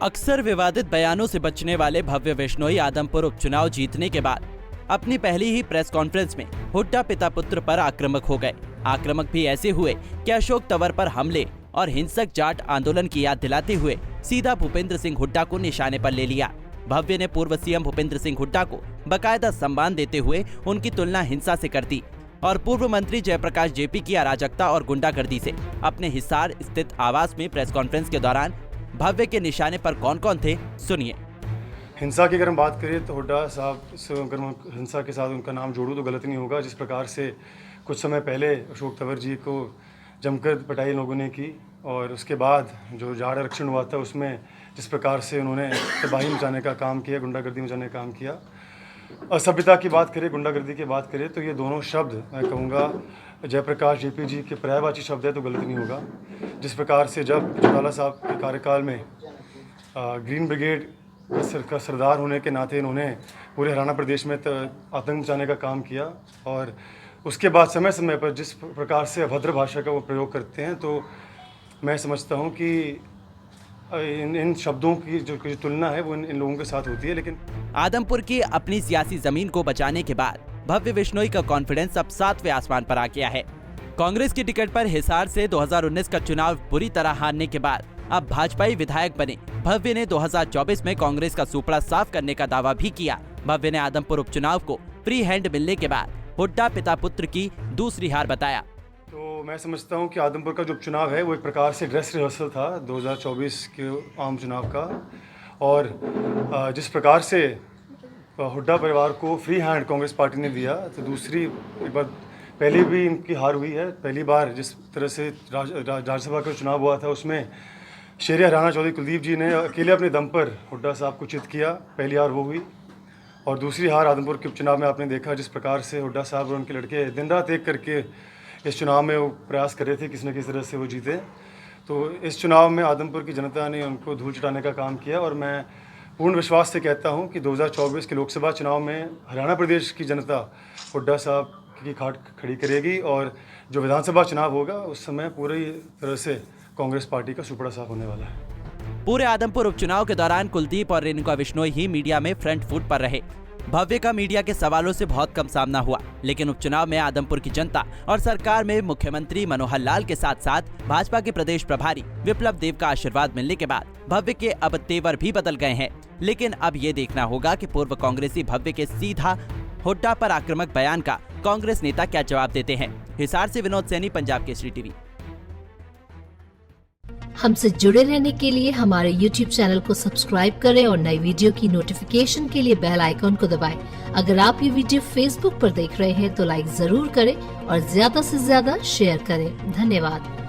अक्सर विवादित बयानों से बचने वाले भव्य बिश्नोई आदमपुर उपचुनाव जीतने के बाद अपनी पहली ही प्रेस कॉन्फ्रेंस में हुड्डा पिता पुत्र पर आक्रामक हो गए। आक्रामक भी ऐसे हुए कि अशोक तंवर पर हमले और हिंसक जाट आंदोलन की याद दिलाते हुए सीधा भूपेंद्र सिंह हुड्डा को निशाने पर ले लिया। भव्य ने पूर्व सीएम भूपेंद्र सिंह हुड्डा को बकायदा सम्मान देते हुए उनकी तुलना हिंसा से कर दी और पूर्व मंत्री जयप्रकाश जेपी की अराजकता और गुंडागर्दी से। अपने हिसार स्थित आवास में प्रेस कॉन्फ्रेंस के दौरान भव्य के निशाने पर कौन कौन थे, सुनिए। हिंसा की अगर हम बात करें तो हुड्डा साहब से अगर मैं हिंसा के साथ उनका नाम जोड़ूं तो गलत नहीं होगा। जिस प्रकार से कुछ समय पहले अशोक तंवर जी को जमकर पिटाई लोगों ने की और उसके बाद जो जाट आरक्षण हुआ था उसमें जिस प्रकार से उन्होंने तबाही मचाने का काम किया, गुंडागर्दी मचाने का काम किया, असभ्यता की बात करें, गुंडागर्दी की बात करें तो ये दोनों शब्द मैं कहूँगा जयप्रकाश जेपी जी के पर्यायवाची शब्द है तो गलत नहीं होगा। जिस प्रकार से जब चौटाला साहब के कार्यकाल में ग्रीन ब्रिगेड का सरदार होने के नाते इन्होंने पूरे हरियाणा प्रदेश में आतंक मचाने का काम किया और उसके बाद समय समय पर जिस प्रकार से अभद्र भाषा का वो प्रयोग करते हैं, तो मैं समझता हूँ कि इन शब्दों की जो तुलना है वो इन लोगों के साथ होती है। लेकिन आदमपुर की अपनी सियासी जमीन को बचाने के बाद भव्य बिश्नोई का कॉन्फिडेंस अब 7वें आसमान पर आ गया है। कांग्रेस की टिकट पर हिसार से 2019 का चुनाव बुरी तरह हारने के बाद अब भाजपाई विधायक बने भव्य ने 2024 में कांग्रेस का सुपड़ा साफ करने का दावा भी किया। भव्य ने आदमपुर उपचुनाव को फ्री हैंड मिलने के बाद हुड्डा पिता पुत्र की दूसरी हार बताया। तो मैं समझता हूं कि आदमपुर का जो उपचुनाव है वो एक प्रकार से ड्रेस रिहर्सल था 2024 के आम चुनाव का, और जिस प्रकार से हुड्डा परिवार को फ्री हैंड कांग्रेस पार्टी ने दिया, तो दूसरी एक बार पहले भी इनकी हार हुई है। पहली बार जिस तरह से राज्यसभा का चुनाव हुआ था उसमें शेर हरियाणा चौधरी कुलदीप जी ने अकेले अपने दम पर हुड्डा साहब को चित किया, पहली हार वो हुई। और दूसरी हार आदमपुर के उपचुनाव में आपने देखा जिस प्रकार से हुड्डा साहब और उनके लड़के दिन रात एक करके इस चुनाव में वो प्रयास कर रहे थे किसी न किसी तरह से वो जीते। तो इस चुनाव में आदमपुर की जनता ने उनको धूल चटाने का काम किया और मैं पूर्ण विश्वास से कहता हूं कि 2024 के लोकसभा चुनाव में हरियाणा प्रदेश की जनता हुड्डा साहब की खाट खड़ी करेगी और जो विधानसभा चुनाव होगा उस समय पूरी तरह से कांग्रेस पार्टी का सुपड़ा साफ होने वाला है। पूरे आदमपुर उपचुनाव के दौरान कुलदीप और रेणुका बिश्नोई ही मीडिया में फ्रंट फुट पर रहे। भव्य का मीडिया के सवालों से बहुत कम सामना हुआ, लेकिन उपचुनाव में आदमपुर की जनता और सरकार में मुख्यमंत्री मनोहर लाल के साथ साथ भाजपा के प्रदेश प्रभारी विप्लव देव का आशीर्वाद मिलने के बाद भव्य के अब तेवर भी बदल गए हैं। लेकिन अब ये देखना होगा कि पूर्व कांग्रेसी भव्य के सीधा हुड्डा पर आक्रामक बयान का कांग्रेस नेता क्या जवाब देते हैं। हिसार से विनोद सैनी, पंजाब केसरी टीवी। हमसे जुड़े रहने के लिए हमारे YouTube चैनल को सब्सक्राइब करें और नई वीडियो की नोटिफिकेशन के लिए बेल आइकॉन को दबाएं। अगर आप ये वीडियो Facebook पर देख रहे हैं तो लाइक जरूर करें और ज्यादा से ज्यादा शेयर करें। धन्यवाद।